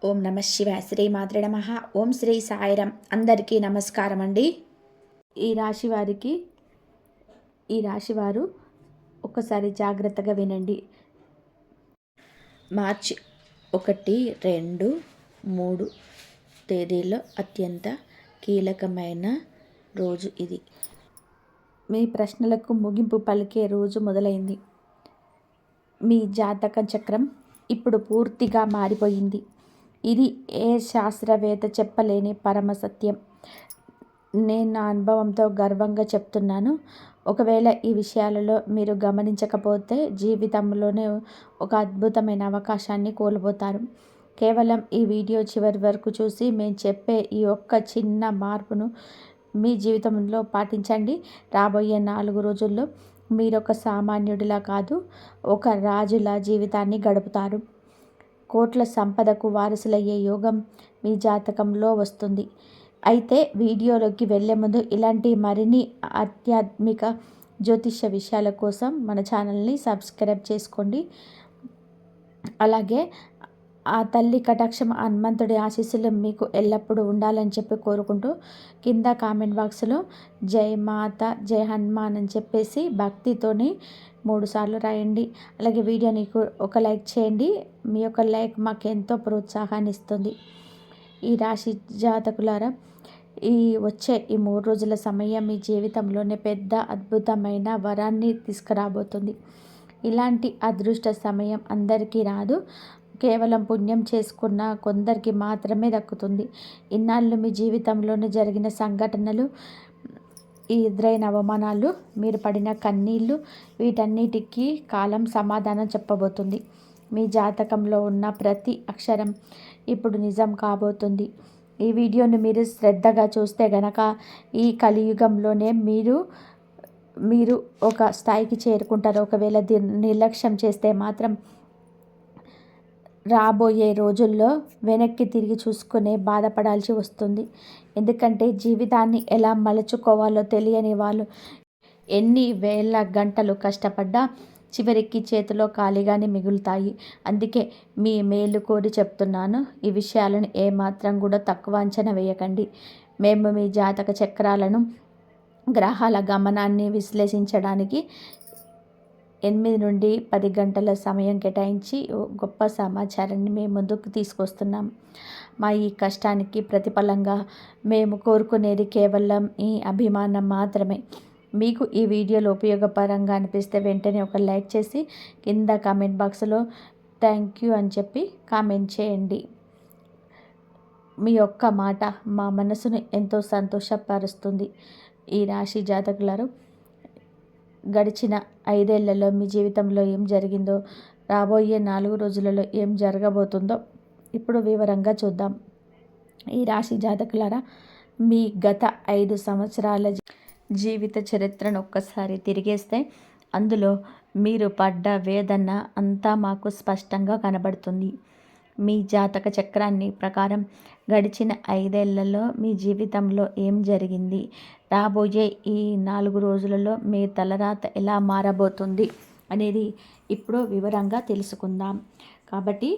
ఓం నమ శివాయ. శ్రీ మాత్రే నమః. ఓం శ్రీ సాయిరం. అందరికీ నమస్కారం అండి. ఈ రాశివారు ఒకసారి జాగ్రత్తగా వినండి. మార్చి 1, 2, 3 తేదీల్లో అత్యంత కీలకమైన రోజు ఇది. మీ ప్రశ్నలకు ముగింపు పలికే రోజు మొదలైంది. మీ జాతక చక్రం ఇప్పుడు పూర్తిగా మారిపోయింది. ఇది ఏ శాస్త్రవేత్త చెప్పలేని పరమ సత్యం. నేను నా అనుభవంతో గర్వంగా చెప్తున్నాను. ఒకవేళ ఈ విషయాలలో మీరు గమనించకపోతే జీవితంలోనే ఒక అద్భుతమైన అవకాశాన్ని కోల్పోతారు. కేవలం ఈ వీడియో చివరి వరకు చూసి మేము చెప్పే ఈ ఒక్క చిన్న మార్పును మీ జీవితంలో పాటించండి. రాబోయే 4 రోజుల్లో మీరొక సామాన్యుడిలా కాదు, ఒక రాజుల జీవితాన్ని గడుపుతారు. కోట్ల సంపదకు వారసులయ్యే యోగం మీ జాతకంలో వస్తుంది. అయితే వీడియోలోకి వెళ్ళే ముందు ఇలాంటి మరిన్ని ఆధ్యాత్మిక జ్యోతిష్య విషయాల కోసం మన ఛానల్ని సబ్స్క్రైబ్ చేసుకోండి. అలాగే ఆ తల్లి కటాక్షం, హనుమంతుడి ఆశీస్సులు మీకు ఎల్లప్పుడూ ఉండాలని చెప్పి కోరుకుంటూ కింద కామెంట్ బాక్స్లో జై మాత, జై హనుమాన్ అని చెప్పేసి భక్తితోని 3 సార్లు రాయండి. అలాగే వీడియోని ఒక లైక్ చేయండి. మీ యొక్క లైక్ మాకు ఎంతో ప్రోత్సాహాన్ని ఇస్తుంది. ఈ రాశి జాతకులారా, వచ్చే 3 రోజుల సమయం మీ జీవితంలోనే పెద్ద అద్భుతమైన వరాన్ని తీసుకురాబోతుంది. ఇలాంటి అదృష్ట సమయం అందరికీ రాదు. కేవలం పుణ్యం చేసుకున్న కొందరికి మాత్రమే దక్కుతుంది. ఇన్నాళ్ళు మీ జీవితంలోనే జరిగిన సంఘటనలు, ఈ ఎదురైన అవమానాలు, మీరు పడిన కన్నీళ్ళు, వీటన్నిటికీ కాలం సమాధానం చెప్పబోతుంది. మీ జాతకంలో ఉన్న ప్రతి అక్షరం ఇప్పుడు నిజం కాబోతుంది. ఈ వీడియోని మీరు శ్రద్ధగా చూస్తే గనక ఈ కలియుగంలోనే మీరు ఒక స్థాయికి చేరుకుంటారు. ఒకవేళ నిర్లక్ష్యం చేస్తే మాత్రం రాబోయే రోజుల్లో వెనక్కి తిరిగి చూసుకునే బాధపడాల్సి వస్తుంది. ఎందుకంటే జీవితాన్ని ఎలా మలుచుకోవాలో తెలియని వాళ్ళు ఎన్ని వేల గంటలు కష్టపడ్డా చివరికి చేతిలో ఖాళీగానే మిగులుతాయి. అందుకే మీ మేలు కోరి చెప్తున్నాను. ఈ విషయాలను ఏమాత్రం కూడా తక్కువ అంచనా వేయకండి. మేము మీ జాతక చక్రాలను, గ్రహాల గమనాన్ని విశ్లేషించడానికి 8 నుండి 10 గంటల సమయం కేటాయించి గొప్ప సమాచారాన్ని మేము ముందుకు తీసుకొస్తున్నాం. మా ఈ కష్టానికి ప్రతిఫలంగా మేము కోరుకునేది కేవలం ఈ అభిమానం మాత్రమే. మీకు ఈ వీడియోలో ఉపయోగపరంగా అనిపిస్తే వెంటనే ఒక లైక్ చేసి కింద కామెంట్ బాక్స్లో థ్యాంక్ యూ అని చెప్పి కామెంట్ చేయండి. మీ యొక్క మాట మా మనసును ఎంతో సంతోషపరుస్తుంది. ఈ రాశి జాతకులారు, గడిచిన 5 ఏళ్లలో మీ జీవితంలో ఏం జరిగిందో, రాబోయే 4 రోజులలో ఏం జరగబోతుందో ఇప్పుడు వివరంగా చూద్దాం. ఈ రాశి జాతకులారా, మీ గత 5 సంవత్సరాల జీవిత చరిత్రను ఒక్కసారి తిరిగేస్తే అందులో మీరు పడ్డ వేదన అంతా మాకు స్పష్టంగా కనబడుతుంది. మీ జాతక చక్రాన్ని ప్రకారం గడిచిన 5 ఏళ్లలో మీ జీవితంలో ఏం జరిగింది, రాబోయే ఈ 4 రోజులలో మీ తలరాత ఎలా మారబోతుంది అనేది ఇప్పుడు వివరంగా తెలుసుకుందాం. కాబట్టి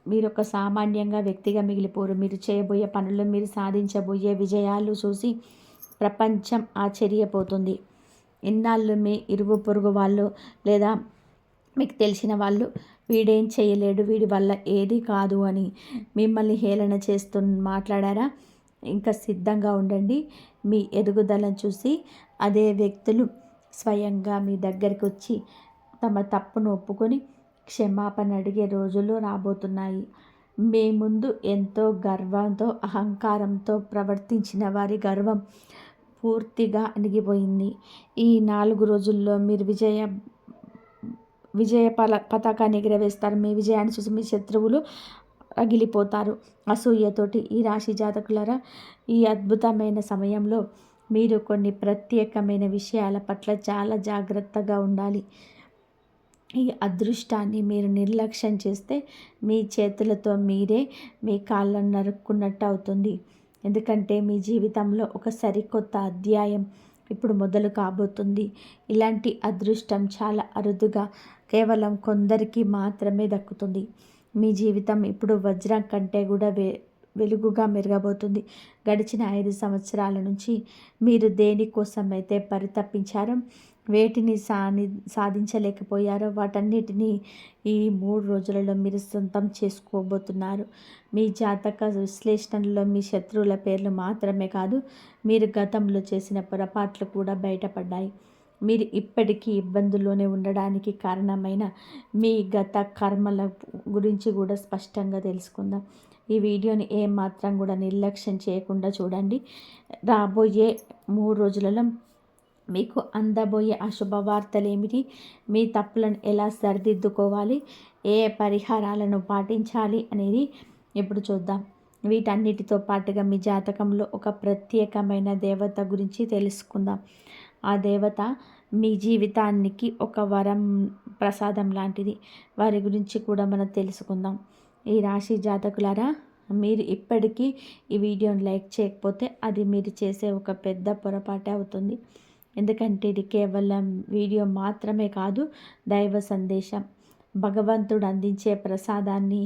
మీరు ఒక సామాన్యంగా వ్యక్తిగా మిగిలిపోరు. మీరు చేయబోయే పనులు, మీరు సాధించబోయే విజయాలు చూసి ప్రపంచం ఆశ్చర్యపోతుంది. ఇన్నాళ్ళు మీ ఇరుగు పొరుగు వాళ్ళు లేదా మీకు తెలిసిన వాళ్ళు వీడేం చేయలేడు, వీడి వల్ల ఏది కాదు అని మిమ్మల్ని హేళన చేస్తూ మాట్లాడారా? ఇంకా సిద్ధంగా ఉండండి. మీ ఎదుగుదలను చూసి అదే వ్యక్తులు స్వయంగా మీ దగ్గరికి వచ్చి తమ తప్పును ఒప్పుకొని క్షమాపణ అడిగే రోజులు రాబోతున్నాయి. మీ ముందు ఎంతో గర్వంతో, అహంకారంతో ప్రవర్తించిన వారి గర్వం పూర్తిగా అణిగిపోయింది. ఈ 4 రోజుల్లో మీరు విజయ పతాకాన్ని ఎగరవేస్తారు. మీ విజయాన్ని చూసి మీ శత్రువులు రగిలిపోతారు అసూయతోటి. ఈ రాశి జాతకులారా, ఈ అద్భుతమైన సమయంలో మీరు కొన్ని ప్రత్యేకమైన విషయాల పట్ల చాలా జాగ్రత్తగా ఉండాలి. ఈ అదృష్టాన్ని మీరు నిర్లక్ష్యం చేస్తే మీ చేతులతో మీరే మీ కాళ్ళను నరుక్కున్నట్టు అవుతుంది. ఎందుకంటే మీ జీవితంలో ఒక సరికొత్త అధ్యాయం ఇప్పుడు మొదలు కాబోతుంది. ఇలాంటి అదృష్టం చాలా అరుదుగా కేవలం కొందరికి మాత్రమే దక్కుతుంది. మీ జీవితం ఇప్పుడు వజ్రం కంటే కూడా వెలుగుగా మెరగబోతుంది. గడిచిన 5 సంవత్సరాల నుంచి మీరు దేనికోసమైతే పరితపించారో, వేటిని సాధించలేకపోయారో వాటన్నిటినీ ఈ 3 రోజులలో మీరు సొంతం చేసుకోబోతున్నారు. మీ జాతక విశ్లేషణలో మీ శత్రువుల పేర్లు మాత్రమే కాదు, మీరు గతంలో చేసిన పొరపాట్లు కూడా బయటపడ్డాయి. మీరు ఇప్పటికీ ఇబ్బందుల్లోనే ఉండడానికి కారణమైన మీ గత కర్మల గురించి కూడా స్పష్టంగా తెలుసుకుందాం. ఈ వీడియోని ఏమాత్రం కూడా నిర్లక్ష్యం చేయకుండా చూడండి. రాబోయే 3 రోజులలో మీకు అందబోయే అశుభవార్తలు ఏమిటి, మీ తప్పులను ఎలా సరిదిద్దుకోవాలి, ఏ పరిహారాలను పాటించాలి అనేది ఇప్పుడు చూద్దాం. వీటన్నిటితో పాటుగా మీ జాతకంలో ఒక ప్రత్యేకమైన దేవత గురించి తెలుసుకుందాం. ఆ దేవత మీ జీవితానికి ఒక వరం ప్రసాదం లాంటిది. వారి గురించి కూడా మనం తెలుసుకుందాం. ఈ రాశి జాతకులారా, మీరు ఇప్పటికీ ఈ వీడియోని లైక్ చేయకపోతే అది మీరు చేసే ఒక పెద్ద పొరపాటే అవుతుంది. ఎందుకంటే ఇది కేవలం వీడియో మాత్రమే కాదు, దైవ సందేశం. భగవంతుడు అందించే ప్రసాదాన్ని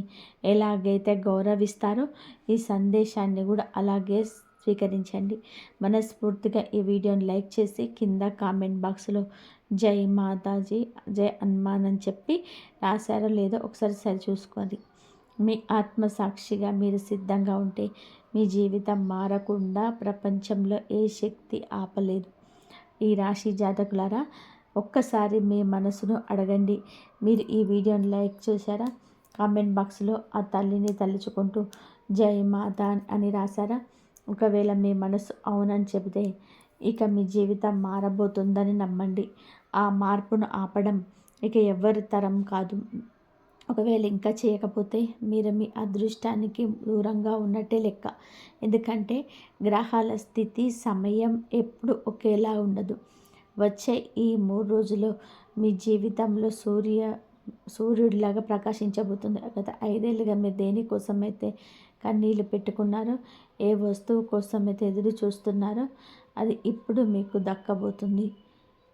ఎలాగైతే గౌరవిస్తారో ఈ సందేశాన్ని కూడా అలాగే స్వీకరించండి. మనస్ఫూర్తిగా ఈ వీడియోని లైక్ చేసి కింద కామెంట్ బాక్స్లో జై మాతాజీ, జై హనుమాన్ అని చెప్పి రాశారో లేదో ఒకసారి సరి చూసుకోండి. మీ ఆత్మసాక్షిగా మీరు సిద్ధంగా ఉంటే మీ జీవితం మారకుండా ప్రపంచంలో ఏ శక్తి ఆపలేదు. ఈ రాశి జాతకులారా, ఒక్కసారి మీ మనసును అడగండి. మీరు ఈ వీడియోని లైక్ చేశారా? కామెంట్ బాక్స్లో ఆ తల్లిని తలుచుకుంటూ జై మాతా అని రాశారా? ఒకవేళ మీ మనసు అవునని చెబితే ఇక మీ జీవితం మారబోతుందని నమ్మండి. ఆ మార్పును ఆపడం ఇక ఎవరి తరం కాదు. ఒకవేళ ఇంకా చేయకపోతే మీరు మీ అదృష్టానికి దూరంగా ఉన్నట్టే లెక్క. ఎందుకంటే గ్రహాల స్థితి, సమయం ఎప్పుడు ఒకేలా ఉండదు. వచ్చే ఈ 3 రోజులు మీ జీవితంలో సూర్యుడిలాగా ప్రకాశించబోతుంది. గత 5 ఏళ్ళుగా మీరు దేనికోసమైతే కన్నీళ్ళు పెట్టుకున్నారో, ఏ వస్తువు కోసమైతే ఎదురు చూస్తున్నారో అది ఇప్పుడు మీకు దక్కబోతుంది.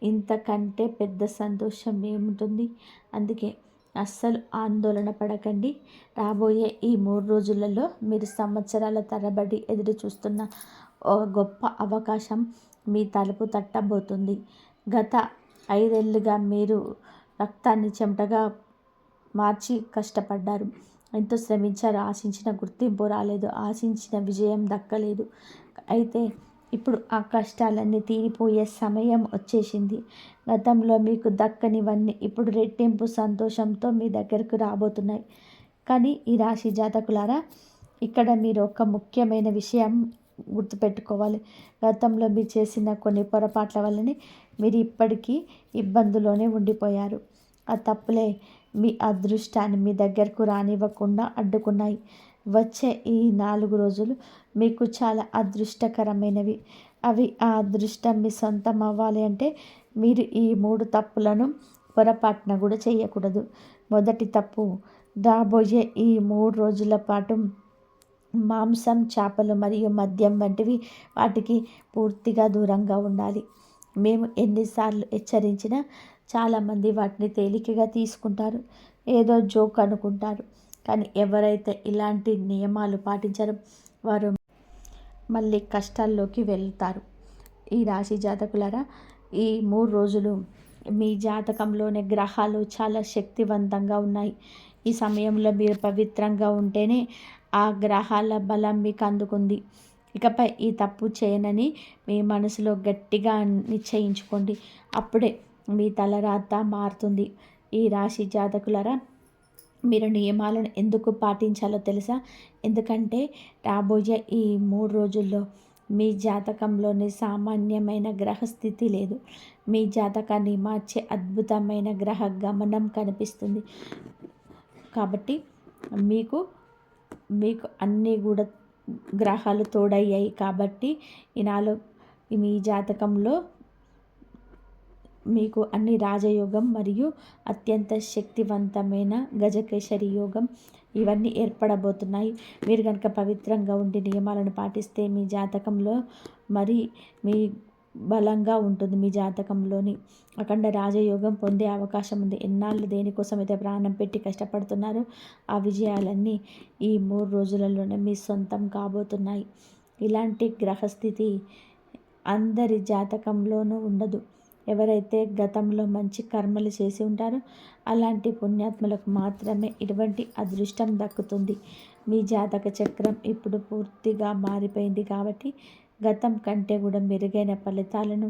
ఇంతకంటే పెద్ద సంతోషం ఏముంటుంది? అందుకే అస్సలు ఆందోళన పడకండి. రాబోయే ఈ 3 రోజులలో మీరు సంవత్సరాల తరబడి ఎదురు చూస్తున్న ఓ గొప్ప అవకాశం మీ తలుపు తట్టబోతుంది. గత 5 ఏళ్ళుగా మీరు రక్తాన్ని చెమటగా మార్చి కష్టపడ్డారు. ఎంతో శ్రమించారు. ఆశించిన గుర్తింపు రాలేదు, ఆశించిన విజయం దక్కలేదు. అయితే ఇప్పుడు ఆ కష్టాలన్నీ తీరిపోయే సమయం వచ్చేసింది. గతంలో మీకు దక్కనివన్నీ ఇప్పుడు రెట్టింపు సంతోషంతో మీ దగ్గరకు రాబోతున్నాయి. కానీ ఈ రాశి జాతకులారా, ఇక్కడ మీరు ఒక ముఖ్యమైన విషయం గుర్తుపెట్టుకోవాలి. గతంలో మీరు చేసిన కొన్ని పొరపాట్ల వల్లనే మీరు ఇప్పటికీ ఇబ్బందులోనే ఉండిపోయారు. ఆ తప్పులే మీ అదృష్టాన్ని మీ దగ్గరకు రానివ్వకుండా అడ్డుకున్నాయి. వచ్చే ఈ 4 రోజులు మీకు చాలా అదృష్టకరమైనవి. ఆ అదృష్టం మీ సొంతం అవ్వాలి అంటే మీరు ఈ 3 తప్పులను పొరపాటున కూడా చేయకూడదు. మొదటి తప్పు, రాబోయే ఈ 3 రోజుల పాటు మాంసం, చేపలు మరియు మద్యం వంటివి వాటికి పూర్తిగా దూరంగా ఉండాలి. మేము ఎన్నిసార్లు హెచ్చరించినా చాలామంది వాటిని తేలికగా తీసుకుంటారు, ఏదో జోక్ అనుకుంటారు. కానీ ఎవరైతే ఇలాంటి నియమాలు పాటించారో వారు మళ్ళీ కష్టాల్లోకి వెళ్తారు. ఈ రాశి జాతకులారా, ఈ 3 రోజులు మీ జాతకంలోని గ్రహాలు చాలా శక్తివంతంగా ఉన్నాయి. ఈ సమయంలో మీరు పవిత్రంగా ఉంటేనే ఆ గ్రహాల బలం మీకు అందుకుంది. ఇకపై ఈ తప్పు చేయనని మీ మనసులో గట్టిగా నిశ్చయించుకోండి. అప్పుడే మీ తలరాత మారుతుంది. ఈ రాశి జాతకులారా, మీరు నియమాలను ఎందుకు పాటించాలో తెలుసా? ఎందుకంటే రాబోయే ఈ 3 రోజుల్లో మీ జాతకంలోని సామాన్యమైన గ్రహస్థితి లేదు. మీ జాతకాన్ని మార్చే అద్భుతమైన గ్రహ గమనం కనిపిస్తుంది. కాబట్టి మీకు అన్నీ కూడా గ్రహాలు తోడయ్యాయి. కాబట్టి మీ జాతకంలో మీకు అన్ని రాజయోగం మరియు అత్యంత శక్తివంతమైన గజకేసరి యోగం ఇవన్నీ ఏర్పడబోతున్నాయి. మీరు కనుక పవిత్రంగా ఉండి నియమాలను పాటిస్తే మీ జాతకంలో మీ బలంగా ఉంటుంది మీ జాతకంలోని. అఖండ రాజయోగం పొందే అవకాశం ఉంది. ఎన్నాళ్ళు దేనికోసం అయితే ప్రాణం పెట్టి కష్టపడుతున్నారో ఆ విజయాలన్నీ ఈ 3 రోజులలోనే మీ సొంతం కాబోతున్నాయి. ఇలాంటి గ్రహస్థితి అందరి జాతకంలోనూ ఉండదు. ఎవరైతే గతంలో మంచి కర్మలు చేసి ఉంటారో అలాంటి పుణ్యాత్ములకు మాత్రమే ఇటువంటి అదృష్టం దక్కుతుంది. మీ జాతక చక్రం ఇప్పుడు పూర్తిగా మారిపోయింది కాబట్టి గతం కంటే కూడా మెరుగైన ఫలితాలను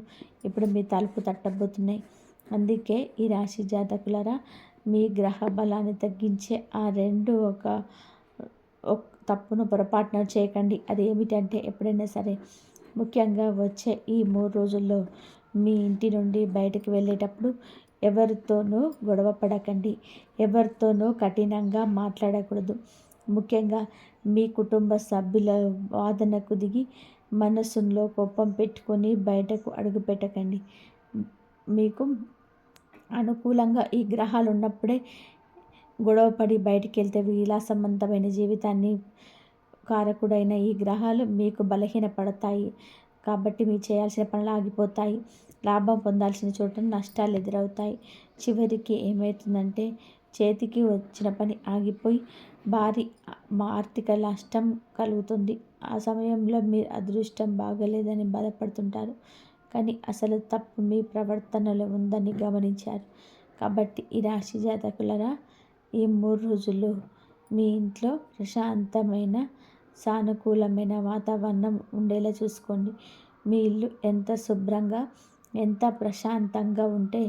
ఇప్పుడు మీ తలుపు తట్టబోతున్నాయి. అందుకే ఈ రాశి జాతకులరా, మీ గ్రహ బలాన్ని తగ్గించే ఆ ఒక తప్పును పొరపాటున చేయకండి. అది ఏమిటంటే ఎప్పుడైనా సరే, ముఖ్యంగా వచ్చే ఈ 3 రోజుల్లో మీ ఇంటి నుండి బయటకు వెళ్ళేటప్పుడు ఎవరితోనూ గొడవ పడకండి. ఎవరితోనూ కఠినంగా మాట్లాడకూడదు. ముఖ్యంగా మీ కుటుంబ సభ్యుల వాదనకు దిగి మనసులో కోపం పెట్టుకొని బయటకు అడుగు పెట్టకండి. మీకు అనుకూలంగా ఈ గ్రహాలు ఉన్నప్పుడే గొడవపడి బయటికి వెళ్తే విలాసవంతమైన జీవితాన్ని కారకుడైన ఈ గ్రహాలు మీకు బలహీనపడతాయి. కాబట్టి మీరు చేయాల్సిన పనులు ఆగిపోతాయి. లాభం పొందాల్సిన చోట నష్టాలు ఎదురవుతాయి. చివరికి ఏమవుతుందంటే చేతికి వచ్చిన పని ఆగిపోయి భారీ ఆర్థిక నష్టం కలుగుతుంది. ఆ సమయంలో మీరు అదృష్టం బాగలేదని బాధపడుతుంటారు. కానీ అసలు తప్పు మీ ప్రవర్తనలో ఉందని గమనించారు. కాబట్టి ఈ రాశి జాతకులరా, ఈ 3 రోజులు మీ ఇంట్లో ప్రశాంతమైన సానుకూలమైన వాతావరణం ఉండేలా చూసుకోండి. మీ ఇల్లు ఎంత శుభ్రంగా ఎంత ప్రశాంతంగా ఉంటే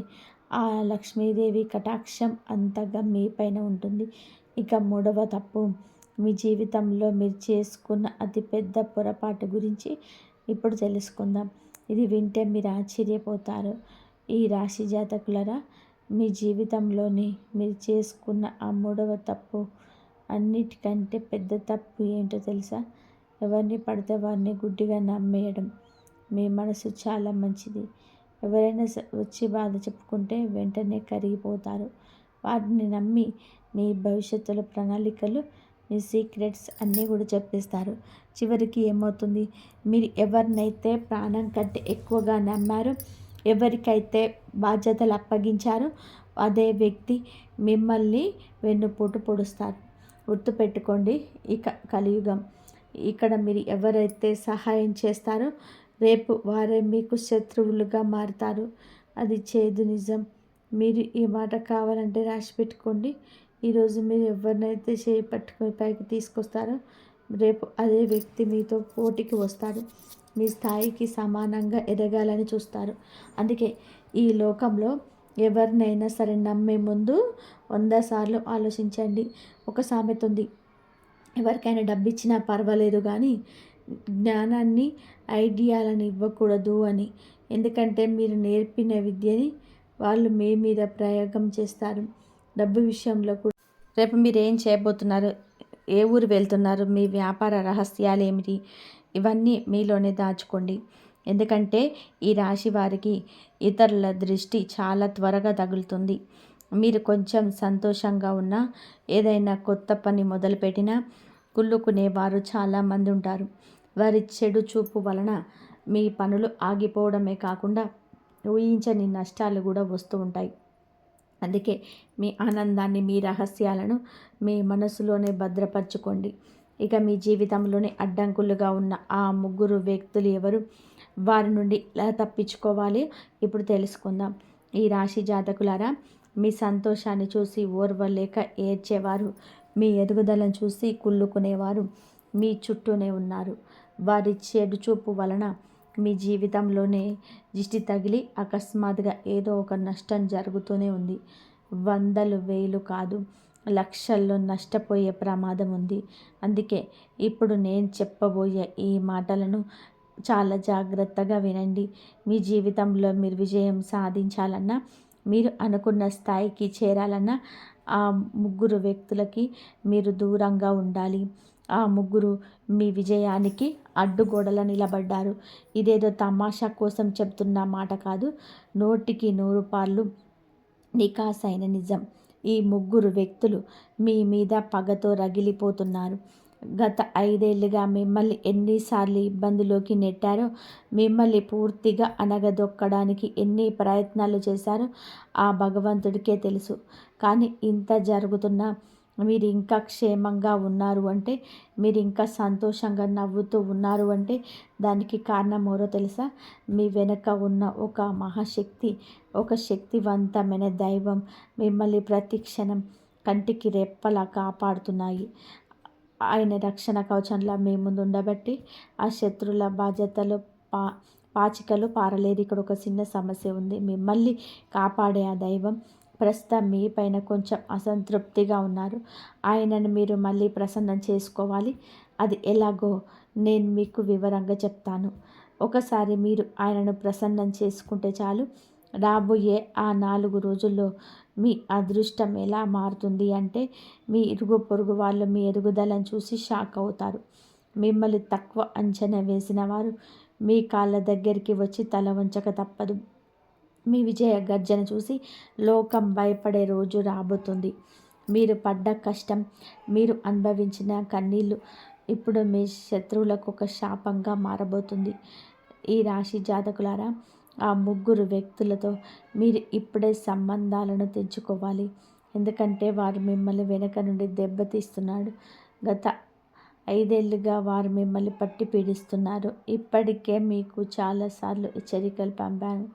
ఆ లక్ష్మీదేవి కటాక్షం అంతగా మీ పైన ఉంటుంది. ఇక 3వ తప్పు, మీ జీవితంలో మీరు చేసుకున్న అతిపెద్ద పొరపాటు గురించి ఇప్పుడు తెలుసుకుందాం. ఇది వింటే మీరు ఆశ్చర్యపోతారు. ఈ రాశి జాతకులరా, మీ జీవితంలోని మీరు చేసుకున్న ఆ 3వ తప్పు అన్నిటికంటే పెద్ద తప్పు ఏంటో తెలుసా? ఎవరిని పడితే వారిని గుడ్డిగా నమ్మేయడం. మీ మనసు చాలా మంచిది. ఎవరైనా వచ్చి బాధ చెప్పుకుంటే వెంటనే కరిగిపోతారు. వాటిని నమ్మి మీ భవిష్యత్తులో ప్రణాళికలు, మీ సీక్రెట్స్ అన్నీ కూడా చెప్పేస్తారు. చివరికి ఏమవుతుంది? మీరు ఎవరినైతే ప్రాణం కంటే ఎక్కువగా నమ్మారో, ఎవరికైతే బాధ్యతలు అప్పగించారో అదే వ్యక్తి మిమ్మల్ని వెన్నుపోటు పొడుస్తారు. గుర్తుపెట్టుకోండి, ఇక కలియుగం. ఇక్కడ మీరు ఎవరైతే సహాయం చేస్తారో రేపు వారే మీకు శత్రువులుగా మారుతారు. అది చేదు నిజం. మీరు ఈ మాట కావాలంటే రాసి పెట్టుకోండి. ఈరోజు మీరు ఎవరినైతే చేయి పట్టుకొని పైకి తీసుకొస్తారో రేపు అదే వ్యక్తి మీతో పోటీకి వస్తాడు. మీ స్థాయికి సమానంగా ఎదగాలని చూస్తారు. అందుకే ఈ లోకంలో ఎవరినైనా సరే నమ్మే ముందు 100 సార్లు ఆలోచించండి. ఒక సామెత ఉంది, ఎవరికైనా డబ్బు ఇచ్చినా పర్వాలేదు కానీ జ్ఞానాన్ని, ఐడియాలను ఇవ్వకూడదు అని. ఎందుకంటే మీరు నేర్పిన విద్యని వాళ్ళు మీ మీద ప్రయోగం చేస్తారు. డబ్బు విషయంలో కూడా రేపు మీరు ఏం చేయబోతున్నారు, ఏ ఊరు వెళ్తున్నారు, మీ వ్యాపార రహస్యాలు ఏమిటి, ఇవన్నీ మీలోనే దాచుకోండి. ఎందుకంటే ఈ రాశి వారికి ఇతరుల దృష్టి చాలా త్వరగా తగులుతుంది. మీరు కొంచెం సంతోషంగా ఉన్నా, ఏదైనా కొత్త పని మొదలుపెట్టినా కుళ్ళుకునేవారు చాలామంది ఉంటారు. వారి చెడు చూపు వలన మీ పనులు ఆగిపోవడమే కాకుండా ఊహించని నష్టాలు కూడా వస్తూ ఉంటాయి. అందుకే మీ ఆనందాన్ని, మీ రహస్యాలను మీ మనసులోనే భద్రపరచుకోండి. ఇక మీ జీవితంలోనే అడ్డంకులుగా ఉన్న ఆ 3 వ్యక్తులు ఎవరు, వారి నుండి ఎలా తప్పించుకోవాలి ఇప్పుడు తెలుసుకుందాం. ఈ రాశి జాతకులారా, మీ సంతోషాన్ని చూసి ఓర్వలేక ఏడ్చేవారు, మీ ఎదుగుదలను చూసి కుళ్ళుకునేవారు మీ చుట్టూనే ఉన్నారు. వారి చెడు చూపు వలన మీ జీవితంలోనే దిష్టి తగిలి అకస్మాత్తుగా ఏదో ఒక నష్టం జరుగుతూనే ఉంది. వందలు, వేలు కాదు, లక్షల్లో నష్టపోయే ప్రమాదం ఉంది. అందుకే ఇప్పుడు నేను చెప్పబోయే ఈ మాటలను చాలా జాగ్రత్తగా వినండి. మీ జీవితంలో మీరు విజయం సాధించాలన్నా, మీరు అనుకున్న స్థాయికి చేరాలన్నా ఆ 3 వ్యక్తులకి మీరు దూరంగా ఉండాలి. ఆ 3 మీ విజయానికి అడ్డుగోడలా నిలబడ్డారు. ఇదేదో తమాషా కోసం చెప్తున్న మాట కాదు, 100కి 100 పాళ్ళు నికాసైన నిజం. ఈ 3 వ్యక్తులు మీ మీద పగతో రగిలిపోతున్నారు. గత 5 ఏళ్లుగా మిమ్మల్ని ఎన్నిసార్లు ఇబ్బందిలోకి నెట్టారో, మిమ్మల్ని పూర్తిగా అణగదొక్కడానికి ఎన్ని ప్రయత్నాలు చేశారో ఆ భగవంతుడికే తెలుసు. కానీ ఇంత జరుగుతున్నా మీరు ఇంకా క్షేమంగా ఉన్నారు అంటే, మీరు ఇంకా సంతోషంగా నవ్వుతూ ఉన్నారు అంటే దానికి కారణం ఎవరో తెలుసా? మీ వెనక ఉన్న ఒక మహాశక్తి, ఒక శక్తివంతమైన దైవం మిమ్మల్ని ప్రతి క్షణం కంటికి రెప్పలా కాపాడుతున్నాయి. ఆయన రక్షణ కవచంలా మీ ముందు ఉండబట్టి ఆ శత్రువుల బాధ్యతలు పా పాచికలు పారలేదు. ఇక్కడ ఒక చిన్న సమస్య ఉంది. మిమ్మల్ని కాపాడే ఆ దైవం ప్రస్తుతం మీ పైన కొంచెం అసంతృప్తిగా ఉన్నారు. ఆయనను మీరు మళ్ళీ ప్రసన్నం చేసుకోవాలి. అది ఎలాగో నేను మీకు వివరంగా చెప్తాను. ఒకసారి మీరు ఆయనను ప్రసన్నం చేసుకుంటే చాలు, రాబోయే ఆ 4 రోజుల్లో మీ అదృష్టం ఎలా మారుతుంది అంటే, మీ ఇరుగు పొరుగు వాళ్ళు మీ ఎదుగుదలను చూసి షాక్ అవుతారు. మిమ్మల్ని తక్కువ అంచనా వేసిన వారు మీ కాళ్ళ దగ్గరికి వచ్చి తల వంచక తప్పదు. మీ విజయ గర్జన చూసి లోకం భయపడే రోజు రాబోతుంది. మీరు పడ్డ కష్టం, మీరు అనుభవించిన కన్నీళ్ళు ఇప్పుడు మీ శత్రువులకు ఒక శాపంగా మారబోతుంది. ఈ రాశి జాతకులారా, ఆ 3 వ్యక్తులతో మీరు ఇప్పుడే సంబంధాలను తెంచుకోవాలి. ఎందుకంటే వారు మిమ్మల్ని వెనక నుండి దెబ్బతీస్తున్నాడు. గత 5 ఏళ్లుగా వారు మిమ్మల్ని పట్టి పీడిస్తున్నారు. ఇప్పటికే మీకు చాలాసార్లు హెచ్చరికలు పంపాను,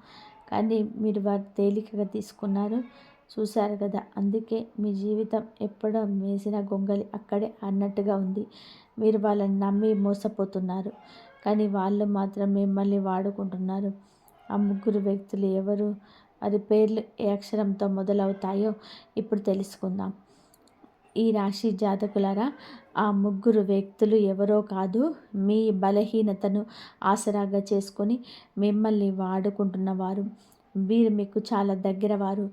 కానీ మీరు వారు తేలికగా తీసుకున్నారు. చూశారు కదా, అందుకే మీ జీవితం ఎప్పుడో మేసిన గొంగలి అక్కడే అన్నట్టుగా ఉంది. మీరు వాళ్ళని నమ్మి మోసపోతున్నారు, కానీ వాళ్ళు మాత్రం మిమ్మల్ని వాడుకుంటున్నారు. ఆ 3 వ్యక్తులు ఎవరు? వారి పేర్లు ఏ అక్షరంతో మొదలవుతాయో ఇప్పుడు తెలుసుకుందాం. ఈ రాశి జాతకులారా, ఆ 3 వ్యక్తులు ఎవరో కాదు, మీ బలహీనతను ఆసరాగా చేసుకొని మిమ్మల్ని వాడుకుంటున్నవారు. వీరు మీకు చాలా దగ్గర వారు.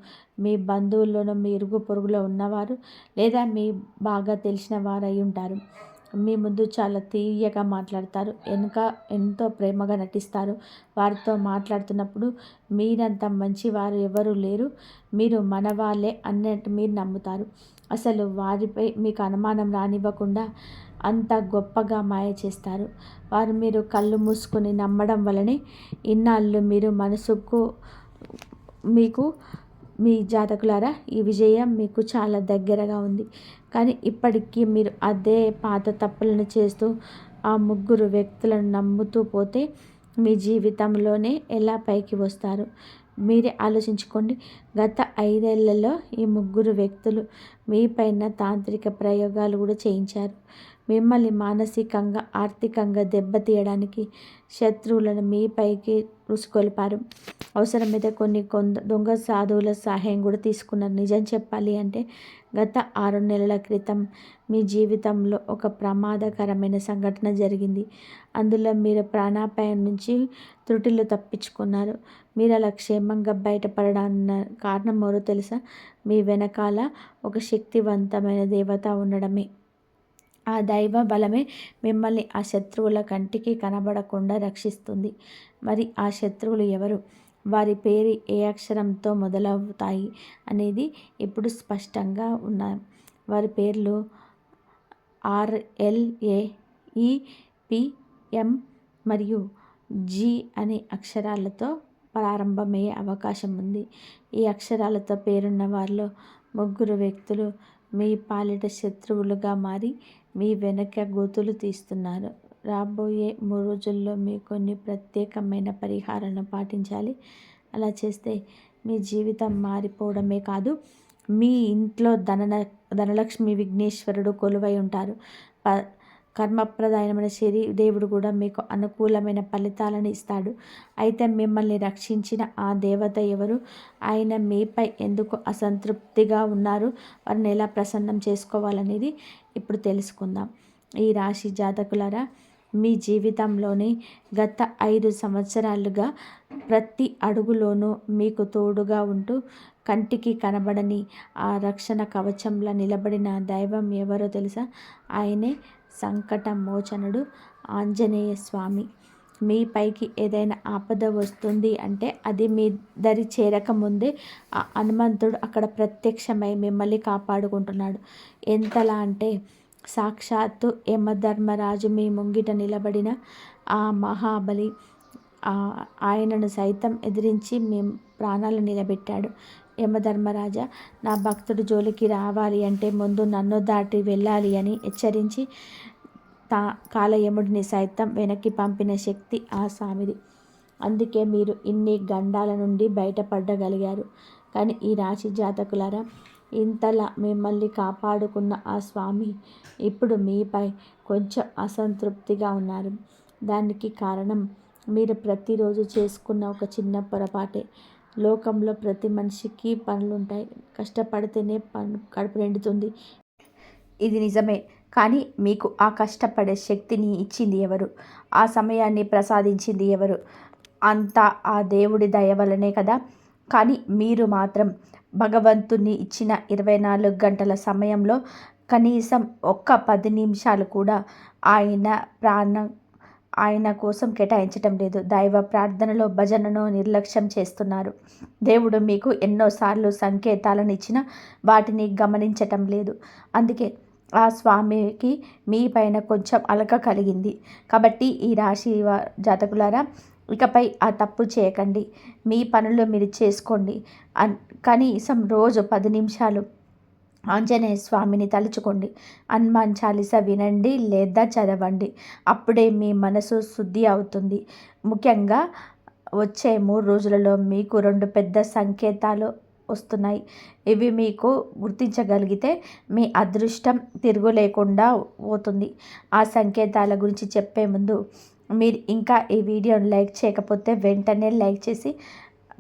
మీ బంధువుల్లోనూ, మీ ఇరుగు పొరుగులో ఉన్నవారు, లేదా మీ బాగా తెలిసిన వారు అయి ఉంటారు. మీ ముందు చాలా తీయగా మాట్లాడతారు, వెనుక ఎంతో ప్రేమగా నటిస్తారు. వారితో మాట్లాడుతున్నప్పుడు మీరంత మంచివారు ఎవరు లేరు, మీరు మనవాళ్ళే అన్నట్టు మీరు నమ్ముతారు. అసలు వారిపై మీకు అనుమానం రానివ్వకుండా అంత గొప్పగా మాయ చేస్తారు. వారు మీరు కళ్ళు మూసుకొని నమ్మడం వలనే ఇన్నాళ్ళు మీరు మనసుకు మీకు మీ జాతకులారా, ఈ విజయం మీకు చాలా దగ్గరగా ఉంది. కానీ ఇప్పటికీ మీరు అదే పాత తప్పులను చేస్తూ ఆ 3 వ్యక్తులను నమ్ముతూ పోతే మీ జీవితంలోనే ఎలా పైకి వస్తారు? మీరే ఆలోచించుకోండి. గత 5 ఏళ్లలో ఈ 3 వ్యక్తులు మీ పైన తాంత్రిక ప్రయోగాలు కూడా చేయించారు. మిమ్మల్ని మానసికంగా, ఆర్థికంగా దెబ్బతీయడానికి శత్రువులను మీ పైకి రుసుకొల్పారు. అవసరమైతే కొన్ని దొంగ సాధువుల సహాయం కూడా తీసుకున్నారు. నిజం చెప్పాలి అంటే గత 6 నెలల క్రితం మీ జీవితంలో ఒక ప్రమాదకరమైన సంఘటన జరిగింది. అందులో మీరు ప్రాణాపాయం నుంచి త్రుటిలో తప్పించుకున్నారు. మీరు అలా క్షేమంగా బయటపడడానికి కారణం ఎవరో తెలుసా? మీ వెనకాల ఒక శక్తివంతమైన దేవత ఉండడమే. ఆ దైవ బలమే మిమ్మల్ని ఆ శత్రువుల కంటికి కనబడకుండా రక్షిస్తుంది. మరి ఆ శత్రువులు ఎవరు? వారి పేరు ఏ అక్షరంతో మొదలవుతాయి అనేది ఇప్పుడు స్పష్టంగా ఉన్నాయి. వారి పేర్లు RLAEPM మరియు G అనే అక్షరాలతో ప్రారంభమయ్యే అవకాశం ఉంది. ఈ అక్షరాలతో పేరున్న వారిలో 3 వ్యక్తులు మీ పాలిట శత్రువులుగా మారి మీ వెనక గోతులు తీస్తున్నారు. రాబోయే 3 రోజుల్లో మీరు కొన్ని ప్రత్యేకమైన పరిహారాలను పాటించాలి. అలా చేస్తే మీ జీవితం మారిపోవడమే కాదు, మీ ఇంట్లో ధనలక్ష్మి విఘ్నేశ్వరుడు కొలువై ఉంటారు. కర్మప్రధానమైన దేవుడు కూడా మీకు అనుకూలమైన ఫలితాలను ఇస్తాడు. అయితే మిమ్మల్ని రక్షించిన ఆ దేవత ఎవరు? ఆయన మీపై ఎందుకు అసంతృప్తిగా ఉన్నారు? వారిని ఎలా ప్రసన్నం చేసుకోవాలనేది ఇప్పుడు తెలుసుకుందాం. ఈ రాశి జాతకులారా, మీ జీవితంలోని గత 5 సంవత్సరాలుగా ప్రతి అడుగులోనూ మీకు తోడుగా ఉంటూ కంటికి కనబడని ఆ రక్షణ కవచంలా నిలబడిన దైవం ఎవరో తెలుసా? ఆయనే సంకట మోచనుడు ఆంజనేయ స్వామి. మీ పైకి ఏదైనా ఆపద వస్తుంది అంటే అది మీ దరి చేరకముందే ఆ హనుమంతుడు అక్కడ ప్రత్యక్షమై మిమ్మల్ని కాపాడుకుంటున్నాడు. ఎంతలా అంటే సాక్షాత్తు యమధర్మరాజు మీ ముంగిట నిలబడిన ఆ మహాబలి ఆయనను సైతం ఎదిరించి మేము ప్రాణాలు నిలబెట్టాడు. యమధర్మరాజా, నా భక్తుడు జోలికి రావాలి అంటే ముందు నన్ను దాటి వెళ్ళాలి అని హెచ్చరించి కాలయముడిని సైతం వెనక్కి పంపిన శక్తి ఆ స్వామిది. అందుకే మీరు ఇన్ని గండాల నుండి బయటపడగలిగారు. కానీ ఈ రాశి జాతకులారా, ఇంతలా మిమ్మల్ని కాపాడుకున్న ఆ స్వామి ఇప్పుడు మీపై కొంచెం అసంతృప్తిగా ఉన్నారు. దానికి కారణం మీరు ప్రతిరోజు చేసుకున్న ఒక చిన్న పొరపాటే. లోకంలో ప్రతి మనిషికి పనులుంటాయి. కష్టపడితేనే కడుపు నిండుతుంది. ఇది నిజమే. కానీ మీకు ఆ కష్టపడే శక్తిని ఇచ్చింది ఎవరు? ఆ సమయాన్ని ప్రసాదించింది ఎవరు? అంతా ఆ దేవుడి దయ వల్లనే కదా. కానీ మీరు మాత్రం భగవంతుని ఇచ్చిన 24 గంటల సమయంలో కనీసం ఒక్క 10 నిమిషాలు కూడా ఆయన కోసం కేటాయించటం లేదు. దైవ ప్రార్థనలో భజనను నిర్లక్ష్యం చేస్తున్నారు. దేవుడు మీకు ఎన్నోసార్లు సంకేతాలను ఇచ్చినా వాటిని గమనించటం లేదు. అందుకే ఆ స్వామికి మీ పైన కొంచెం అలక కలిగింది. కాబట్టి ఈ రాశి జాతకులారా, ఇకపై ఆ తప్పు చేయకండి. మీ పనులు మీరు చేసుకోండి. కనీసం రోజు 10 నిమిషాలు ఆంజనేయ స్వామిని తలుచుకోండి. హనుమాన్ చాలీసా వినండి లేదా చదవండి. అప్పుడే మీ మనసు శుద్ధి అవుతుంది. ముఖ్యంగా వచ్చే 3 రోజులలో మీకు 2 పెద్ద సంకేతాలు వస్తున్నాయి. ఇవి మీకు గుర్తించగలిగితే మీ అదృష్టం తిరుగులేకుండా పోతుంది. ఆ సంకేతాల గురించి చెప్పే ముందు మీరు ఇంకా ఈ వీడియోని లైక్ చేయకపోతే వెంటనే లైక్ చేసి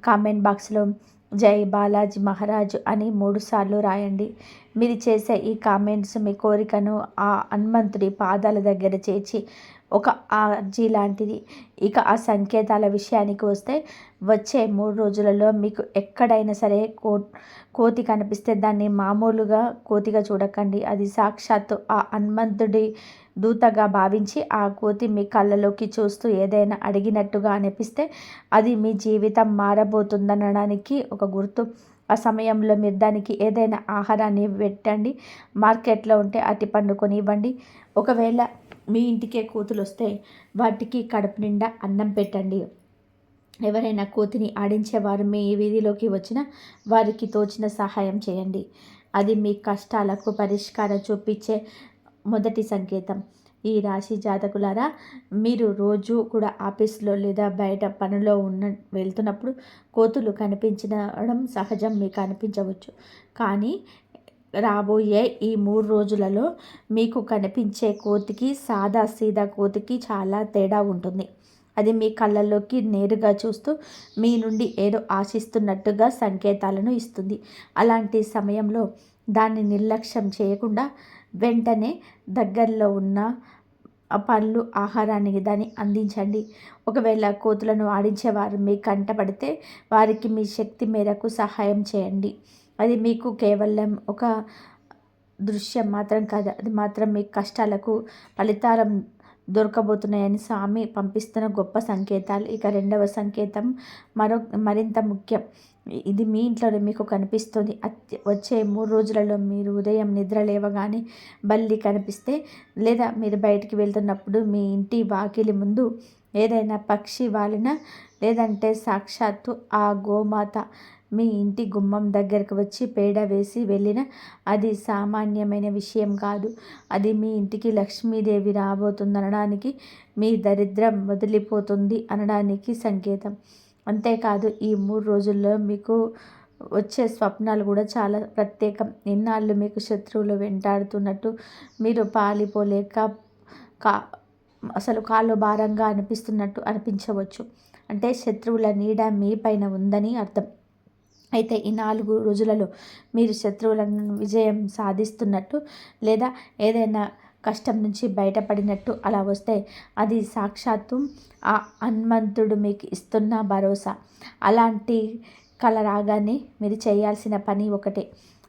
కామెంట్ బాక్స్లో జై బాలాజీ మహారాజు అని 3 సార్లు రాయండి. మీరు చేసే ఈ కామెంట్స్ మీ కోరికను ఆ హనుమంతుడి పాదాల దగ్గర చేర్చి ఒక అర్జీ లాంటిది. ఇక ఆ సంకేతాల విషయానికి వస్తే, వచ్చే 3 రోజులలో మీకు ఎక్కడైనా సరే కోతి కనిపిస్తే దాన్ని మామూలుగా కోతిగా చూడకండి. అది సాక్షాత్తు ఆ హనుమంతుడి దూతగా భావించి ఆ కోతి మీ కళ్ళలోకి చూస్తూ ఏదైనా అడిగినట్టుగా అనిపిస్తే అది మీ జీవితం మారబోతుందనడానికి ఒక గుర్తు. ఆ సమయంలో మీరు దానికి ఏదైనా ఆహారాన్ని పెట్టండి. మార్కెట్లో ఉంటే అరటిపండు కొనివ్వండి. ఒకవేళ మీ ఇంటికే కోతులు వస్తే వాటికి కడుపు నిండా అన్నం పెట్టండి. ఎవరైనా కోతిని ఆడించేవారు మీ వీధిలోకి వచ్చినా వారికి తోచిన సహాయం చేయండి. అది మీ కష్టాలకు పరిష్కారం చూపించే మొదటి సంకేతం. ఈ రాశి జాతకులారా, మీరు రోజు కూడా ఆఫీస్లో లేదా బయట పనిలో వెళ్తున్నప్పుడు కోతులు కనిపించడం సహజం. మీకు అనిపించవచ్చు. కానీ రాబోయే ఈ 3 రోజులలో మీకు కనిపించే కోతికి సాదా సీదా కోతికి చాలా తేడా ఉంటుంది. అది మీ కళ్ళల్లోకి నేరుగా చూస్తూ మీ నుండి ఏదో ఆశిస్తున్నట్టుగా సంకేతాలను ఇస్తుంది. అలాంటి సమయంలో దాన్ని నిర్లక్ష్యం చేయకుండా వెంటనే దగ్గరలో ఉన్న పళ్ళు, ఆహారాన్ని దాన్ని అందించండి. ఒకవేళ కోతులను ఆడించేవారు మీ కంటపడితే వారికి మీ శక్తి మేరకు సహాయం చేయండి. అది మీకు కేవలం ఒక దృశ్యం మాత్రం కాదు. అది మాత్రం మీ కష్టాలకు ఫలితాలం దొరకబోతున్నాయని స్వామి పంపిస్తున్న గొప్ప సంకేతాలు. ఇక 2వ సంకేతం మరింత ముఖ్యం. ఇది మీ ఇంట్లోనే మీకు కనిపిస్తుంది. వచ్చే 3 రోజులలో మీరు ఉదయం నిద్ర లేవగానే బల్లి కనిపిస్తే, లేదా మీరు బయటికి వెళ్తున్నప్పుడు మీ ఇంటి వాకిలి ముందు ఏదైనా పక్షి వాలినా, లేదంటే సాక్షాత్తు ఆ గోమాత మీ ఇంటి గుమ్మం దగ్గరకు వచ్చి పేడ వేసి వెళ్ళిన, అది సామాన్యమైన విషయం కాదు. అది మీ ఇంటికి లక్ష్మీదేవి రాబోతుందనడానికి, మీ దరిద్రం వదిలిపోతుంది అనడానికి సంకేతం. అంతేకాదు, ఈ 3 రోజుల్లో మీకు వచ్చే స్వప్నాలు కూడా చాలా ప్రత్యేకం. ఇన్నాళ్ళు మీకు శత్రువులు వెంటాడుతున్నట్టు, మీరు పాలిపోలేక అసలు కాళ్ళు భారంగా అనిపిస్తున్నట్టు అనిపించవచ్చు. అంటే శత్రువుల నీడ మీ పైన ఉందని అర్థం. అయితే ఈ 4 రోజులలో మీరు శత్రువులను విజయం సాధిస్తున్నట్టు, లేదా ఏదైనా కష్టం నుంచి బయటపడినట్టు అలా వస్తే అది సాక్షాత్తు ఆ హనుమంతుడు మీకు ఇస్తున్న భరోసా. అలాంటి కల రాగానే మీరు చేయాల్సిన పని ఒకటే.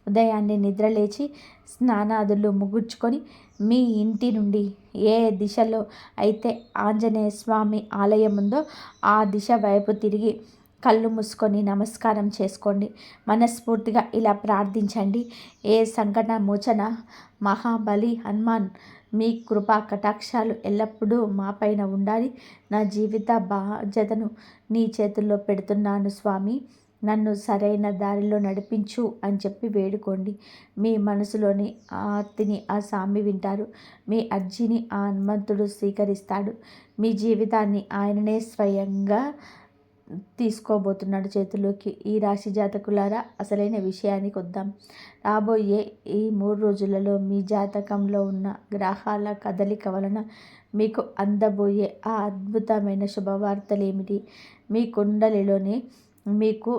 ఉదయాన్నే నిద్రలేచి స్నానాదులు ముగించుకొని మీ ఇంటి నుండి ఏ దిశలో అయితే ఆంజనేయ స్వామి ఆలయం ఉందో ఆ దిశ వైపు తిరిగి కళ్ళు మూసుకొని నమస్కారం చేసుకోండి. మనస్ఫూర్తిగా ఇలా ప్రార్థించండి. ఏ సంకట మోచన మహాబలి హనుమాన్ మీ కృపా కటాక్షాలు ఎల్లప్పుడూ మాపైన ఉండాలి. నా జీవిత బాధ్యతను నీ చేతుల్లో పెడుతున్నాను స్వామి, నన్ను సరైన దారిలో నడిపించు అని చెప్పి వేడుకోండి. మీ మనసులోని ఆర్తిని ఆ స్వామి వింటారు. మీ అర్జీని ఆ హనుమంతుడు స్వీకరిస్తాడు. మీ జీవితాన్ని ఆయననే స్వయంగా తీసుకోబోతున్నాడు చేతిలోకి. ఈ రాశి జాతకులారా, అసలైన విషయానికి వద్దాం. రాబోయే ఈ 3 రోజులలో మీ జాతకంలో ఉన్న గ్రహాల కదలిక వలన మీకు అందబోయే ఆ అద్భుతమైన శుభవార్తలు ఏమిటి? మీ కుండలిలోనే మీకు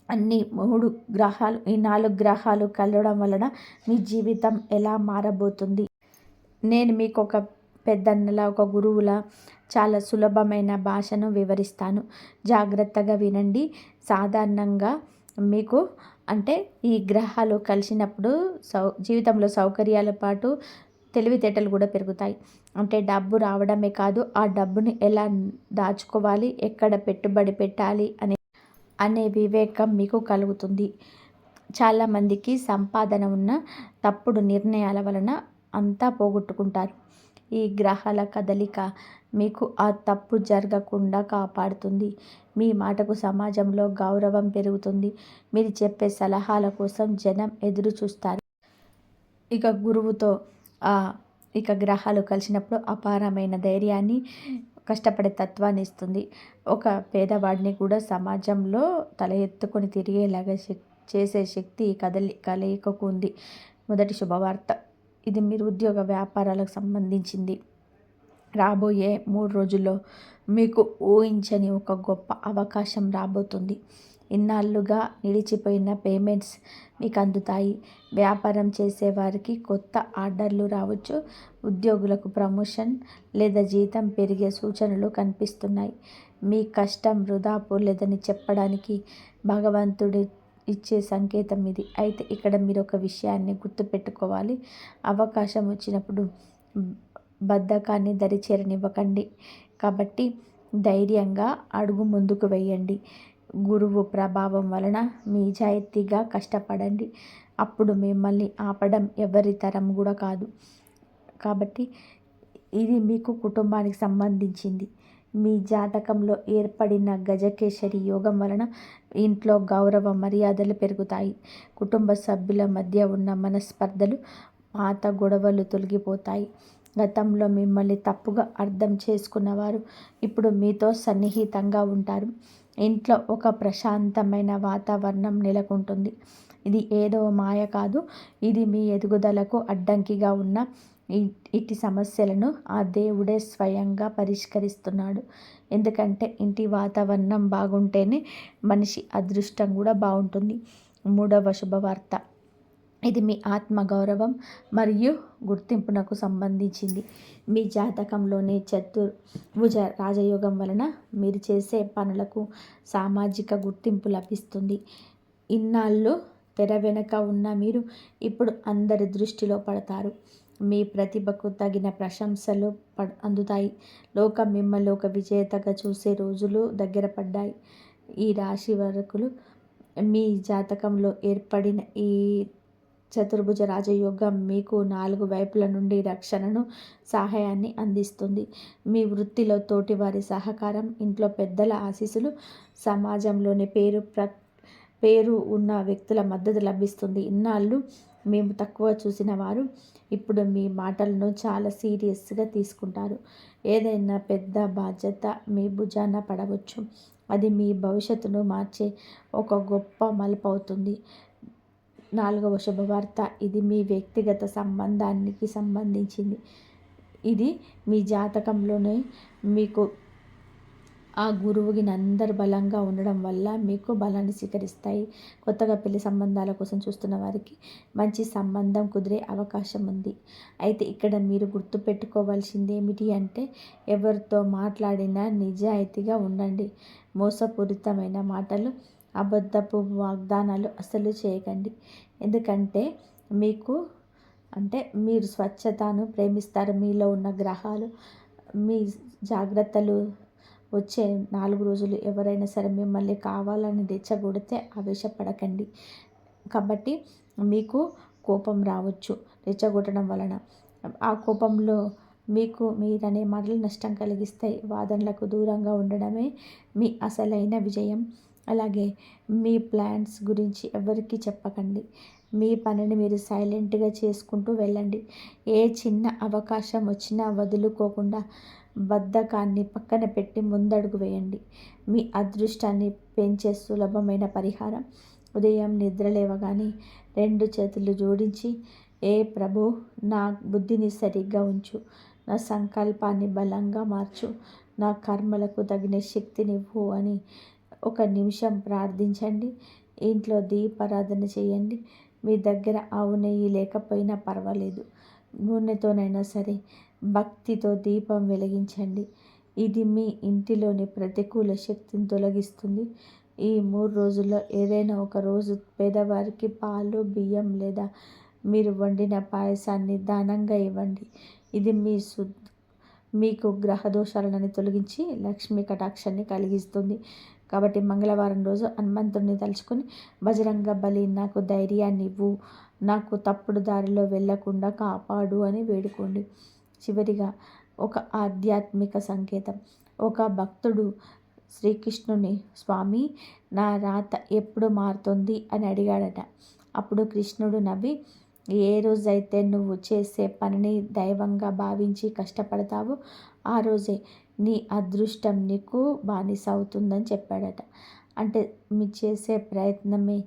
అన్ని 3 గ్రహాలు, ఈ 4 గ్రహాలు కలవడం వలన మీ జీవితం ఎలా మారబోతుంది? నేను మీకు ఒక పెద్దన్నలా, ఒక గురువులా చాలా సులభమైన భాషను వివరిస్తాను. జాగ్రత్తగా వినండి. సాధారణంగా మీకు అంటే ఈ గ్రహాలు కలిసినప్పుడు జీవితంలో సౌకర్యాల పాటు తెలివితేటలు కూడా పెరుగుతాయి. అంటే డబ్బు రావడమే కాదు, ఆ డబ్బుని ఎలా దాచుకోవాలి, ఎక్కడ పెట్టుబడి పెట్టాలి అనే వివేకం మీకు కలుగుతుంది. చాలామందికి సంపాదన ఉన్న తప్పుడు నిర్ణయాల వలన అంతా పోగొట్టుకుంటారు. ఈ గ్రహాల కదలిక మీకు ఆ తప్పు జరగకుండా కాపాడుతుంది. మీ మాటకు సమాజంలో గౌరవం పెరుగుతుంది. మీరు చెప్పే సలహాల కోసం జనం ఎదురు చూస్తారు. ఇక గురువుతో ఇక గ్రహాలు కలిసినప్పుడు అపారమైన ధైర్యాన్ని, కష్టపడే తత్వాన్ని ఇస్తుంది. ఒక పేదవాడిని కూడా సమాజంలో తల ఎత్తుకొని తిరిగేలాగా చేసే శక్తి ఈ కలయికకు ఉంది. మొదటి శుభవార్త, ఇది మీరు ఉద్యోగ వ్యాపారాలకు సంబంధించింది. రాబోయే 3 రోజుల్లో మీకు ఊహించని ఒక గొప్ప అవకాశం రాబోతుంది. ఇన్నాళ్ళుగా నిలిచిపోయిన పేమెంట్స్ మీకు అందుతాయి. వ్యాపారం చేసేవారికి కొత్త ఆర్డర్లు రావచ్చు. ఉద్యోగులకు ప్రమోషన్ లేదా జీతం పెరిగే సూచనలు కనిపిస్తున్నాయి. మీ కష్టం వృధా పోలేదని చెప్పడానికి భగవంతుడి ఇచ్చే సంకేతం ఇది. అయితే ఇక్కడ మీరు ఒక విషయాన్ని గుర్తుపెట్టుకోవాలి. అవకాశం వచ్చినప్పుడు బద్ధకాన్ని దరిచేరనివ్వకండి. కాబట్టి ధైర్యంగా అడుగు ముందుకు వేయండి. గురువు ప్రభావం వలన నిజాయితీగా కష్టపడండి. అప్పుడు మిమ్మల్ని ఆపడం ఎవరి తరం కూడా కాదు. కాబట్టి ఇది మీకు కుటుంబానికి సంబంధించింది. మీ జాతకంలో ఏర్పడిన గజకేసరి యోగం వలన ఇంట్లో గౌరవ మర్యాదలు పెరుగుతాయి. కుటుంబ సభ్యుల మధ్య ఉన్న మనస్పర్ధలు, పాత గొడవలు తొలగిపోతాయి. గతంలో మిమ్మల్ని తప్పుగా అర్థం చేసుకున్నవారు ఇప్పుడు మీతో సన్నిహితంగా ఉంటారు. ఇంట్లో ఒక ప్రశాంతమైన వాతావరణం నెలకొంటుంది. ఇది ఏదో మాయ కాదు. ఇది మీ ఎదుగుదలకు అడ్డంకిగా ఉన్న ఇట్టి సమస్యలను ఆ దేవుడే స్వయంగా పరిష్కరిస్తున్నాడు. ఎందుకంటే ఇంటి వాతావరణం బాగుంటేనే మనిషి అదృష్టం కూడా బాగుంటుంది. 3వ శుభవార్త, ఇది మీ ఆత్మగౌరవం మరియు గుర్తింపునకు సంబంధించింది. మీ జాతకంలోని చతుర్భుజ రాజయోగం వలన మీరు చేసే పనులకు సామాజిక గుర్తింపు లభిస్తుంది. ఇన్నాళ్ళు తెర వెనుక ఉన్న మీరు ఇప్పుడు అందరి దృష్టిలో పడతారు. మీ ప్రతిభకు తగిన ప్రశంసలు అందుతాయి. లోకం మిమ్మల్ని ఒక విజేతగా చూసే రోజులు దగ్గర పడ్డాయి. ఈ రాశి వరకులు మీ జాతకంలో ఏర్పడిన ఈ చతుర్భుజ రాజయోగం మీకు 4 వైపుల నుండి రక్షణను, సహాయాన్ని అందిస్తుంది. మీ వృత్తిలో తోటివారి సహకారం, ఇంట్లో పెద్దల ఆశీస్సులు, సమాజంలోని పేరు ఉన్న వ్యక్తుల మద్దతు లభిస్తుంది. ఇన్నాళ్ళు మేము తక్కువ చూసిన వారు ఇప్పుడు మీ మాటలను చాలా సీరియస్గా తీసుకుంటారు. ఏదైనా పెద్ద బాధ్యత మీ భుజాన పడవచ్చు. అది మీ భవిష్యత్తును మార్చే ఒక గొప్ప మలుపు అవుతుంది. 4వ శుభవార్త, ఇది మీ వ్యక్తిగత సంబంధానికి సంబంధించింది. ఇది మీ జాతకంలోనే మీకు ఆ గురువుకి అందరు బలంగా ఉండడం వల్ల మీకు బలాన్ని స్వీకరిస్తాయి. కొత్తగా పెళ్లి సంబంధాల కోసం చూస్తున్న వారికి మంచి సంబంధం కుదిరే అవకాశం ఉంది. అయితే ఇక్కడ మీరు గుర్తుపెట్టుకోవాల్సింది ఏమిటి అంటే, ఎవరితో మాట్లాడినా నిజాయితీగా ఉండండి. మోసపూరితమైన మాటలు, అబద్ధపు వాగ్దానాలు అస్సలు చేయకండి. ఎందుకంటే మీరు స్వచ్ఛతను ప్రేమిస్తారు. మీలో ఉన్న గ్రహాలు మీ జాగ్రత్తలు వచ్చే 4 రోజులు ఎవరైనా సరే మిమ్మల్ని కావాలని రెచ్చగొడితే ఆవేశపడకండి. కాబట్టి మీకు కోపం రావచ్చు రెచ్చగొట్టడం వలన. ఆ కోపంలో మీకు మీరనే మాటలు నష్టం కలిగిస్తాయి. వాదనలకు దూరంగా ఉండడమే మీ అసలైన విజయం. అలాగే మీ ప్లాన్స్ గురించి ఎవరికీ చెప్పకండి. మీ పనిని మీరు సైలెంట్గా చేసుకుంటూ వెళ్ళండి. ఏ చిన్న అవకాశం వచ్చినా వదులుకోకుండా బద్ధకాన్ని పక్కన పెట్టి ముందడుగు వేయండి. మీ అదృష్టాన్ని పెంచే సులభమైన పరిహారం ఉదయం నిద్ర లేవగానే 2 చేతులు జోడించి, ఏ ప్రభు, నా బుద్ధిని సరిగ్గా ఉంచు, నా సంకల్పాన్ని బలంగా మార్చు, నా కర్మలకు తగిన శక్తినివ్వు అని 1 నిమిషం ప్రార్థించండి. ఇంట్లో దీపారాధన చేయండి. మీ దగ్గర ఆవు నెయ్యి లేకపోయినా పర్వాలేదు, నూనెతోనైనా సరే భక్తితో దీపం వెలిగించండి. ఇది మీ ఇంటిలోని ప్రతికూల శక్తిని తొలగిస్తుంది. ఈ 3 రోజుల్లో ఏదైనా ఒక రోజు పేదవారికి పాలు, బియ్యం లేదా మీరు వండిన పాయసాన్ని దానంగా ఇవ్వండి. ఇది మీకు గ్రహ దోషాలను తొలగించి లక్ష్మీ కటాక్షాన్ని కలిగిస్తుంది. కాబట్టి మంగళవారం రోజు హనుమంతుడిని తలుచుకొని, బజరంగ బలి, నాకు ధైర్యాన్ని ఇవ్వు, నాకు తప్పుడు దారిలో వెళ్ళకుండా కాపాడు అని వేడుకోండి. చివరిగా ఒక ఆధ్యాత్మిక సంకేతం. ఒక భక్తుడు శ్రీకృష్ణుని, స్వామి, నా రాత ఎప్పుడు మారుతుంది అని అడిగాడట. అప్పుడు కృష్ణుడు నవ్వి, ఏ రోజైతే నువ్వు చేసే పనిని దైవంగా భావించి కష్టపడతావో ఆ రోజే నీ అదృష్టం నీకు బానిస అవుతుందని చెప్పాడట. అంటే మీ చేసే ప్రయత్నమే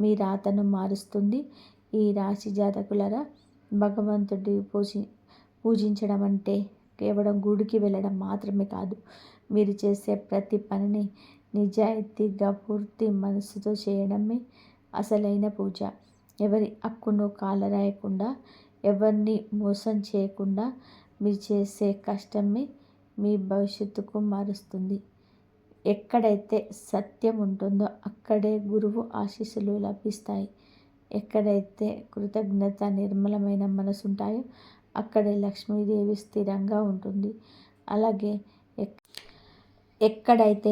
మీ రాతను మారుస్తుంది. ఈ రాశి జాతకులరా, భగవంతుడి పూజించడం అంటే కేవలం గుడికి వెళ్ళడం మాత్రమే కాదు. మీరు చేసే ప్రతి పనిని నిజాయితీగా పూర్తి మనసుతో చేయడమే అసలైన పూజ. ఎవరి హక్కును కాలరాయకుండా, ఎవరిని మోసం చేయకుండా మీరు చేసే కష్టమే మీ భవిష్యత్తుకు మారుస్తుంది. ఎక్కడైతే సత్యం ఉంటుందో అక్కడే గురువు ఆశీస్సులు లభిస్తాయి. ఎక్కడైతే కృతజ్ఞత, నిర్మలమైన మనసు ఉంటాయో అక్కడే లక్ష్మీదేవి స్థిరంగా ఉంటుంది. అలాగే ఎక్కడైతే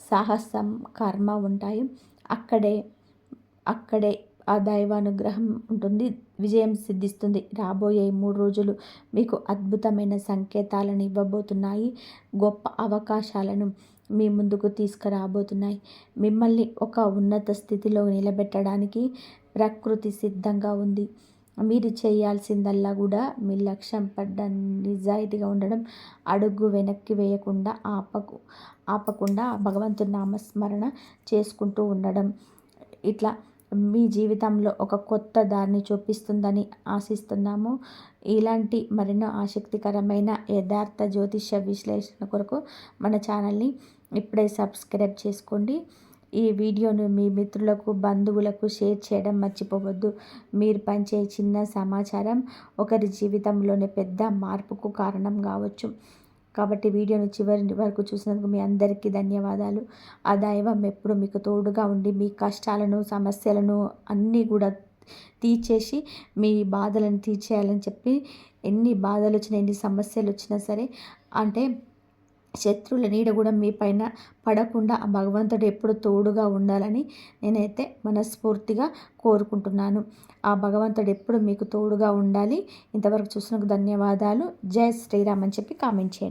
సాహసం, కర్మ ఉంటాయో అక్కడే ఆ దైవానుగ్రహం ఉంటుంది, విజయం సిద్ధిస్తుంది. రాబోయే 3 రోజులు మీకు అద్భుతమైన సంకేతాలను ఇవ్వబోతున్నాయి. గొప్ప అవకాశాలను మీ ముందుకు తీసుకురాబోతున్నాయి. మిమ్మల్ని ఒక ఉన్నత స్థితిలో నిలబెట్టడానికి ప్రకృతి సిద్ధంగా ఉంది. మీరు చేయాల్సిందల్లా కూడా మీ లక్ష్యం పడ్డ నిజాయితీగా ఉండడం, అడుగు వెనక్కి వేయకుండా ఆపకుండా భగవంతుని నామస్మరణ చేసుకుంటూ ఉండడం. ఇట్లా మీ జీవితంలో ఒక కొత్త దారిని చూపిస్తుందని ఆశిస్తున్నాము. ఇలాంటి మరెన్నో ఆసక్తికరమైన యథార్థ జ్యోతిష విశ్లేషణ కొరకు మన ఛానల్ని ఇప్పుడే సబ్స్క్రైబ్ చేసుకోండి. ఈ వీడియోను మీ మిత్రులకు, బంధువులకు షేర్ చేయడం మర్చిపోవద్దు. మీరు పంచే చిన్న సమాచారం ఒకరి జీవితంలోనే పెద్ద మార్పుకు కారణం కావచ్చు. కాబట్టి వీడియోను చివరి వరకు చూసినందుకు మీ అందరికీ ధన్యవాదాలు. ఆ దైవం ఎప్పుడు మీకు తోడుగా ఉండి మీ కష్టాలను, సమస్యలను అన్నీ కూడా తీర్చేసి మీ బాధలను తీర్చేయాలని చెప్పి, ఎన్ని బాధలు వచ్చినా, ఎన్ని సమస్యలు వచ్చినా సరే, అంటే శత్రువుల నీడ కూడా మీ పైన పడకుండా ఆ భగవంతుడు ఎప్పుడు తోడుగా ఉండాలని నేనైతే మనస్ఫూర్తిగా కోరుకుంటున్నాను. ఆ భగవంతుడు ఎప్పుడు మీకు తోడుగా ఉండాలి. ఇంతవరకు చూసినందుకు ధన్యవాదాలు. జై శ్రీరామ్ అని చెప్పి కామెంట్ చేయండి.